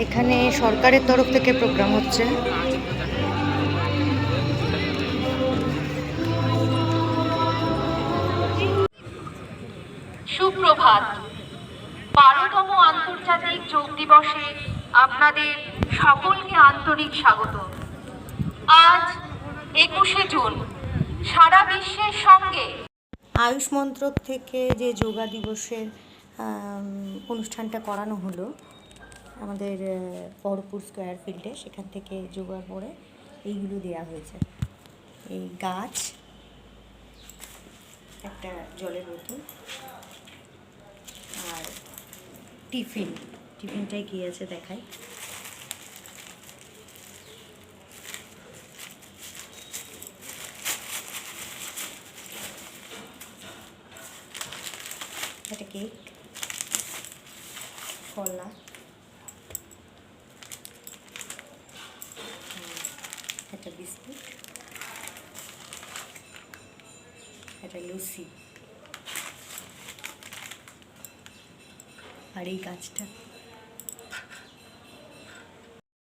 এখানে সরকারের তরফ থেকে প্রোগ্রাম হচ্ছে। সুপ্রভাত। 12তম আন্তর্জাতিক যোগ দিবসে আপনাদের সকলকে আন্তরিক স্বাগত। আজ 21শে জুন সারা বিশ্বের সঙ্গে আয়ুষ মন্ত্রক থেকে যে যোগা দিবসের অনুষ্ঠানটা করানো হলো আমাদের বহরমপুর স্কোয়ার ফিল্ডে, সেখান থেকে যোগার পরে এইগুলো দেয়া হয়েছে। এই গাছ, একটা জলের বোতল আর টিফিনটাই কী আছে দেখায়। একটা কেক, কলা, একটা বিস্কুট, একটা লস্যি আর এই গাছটা।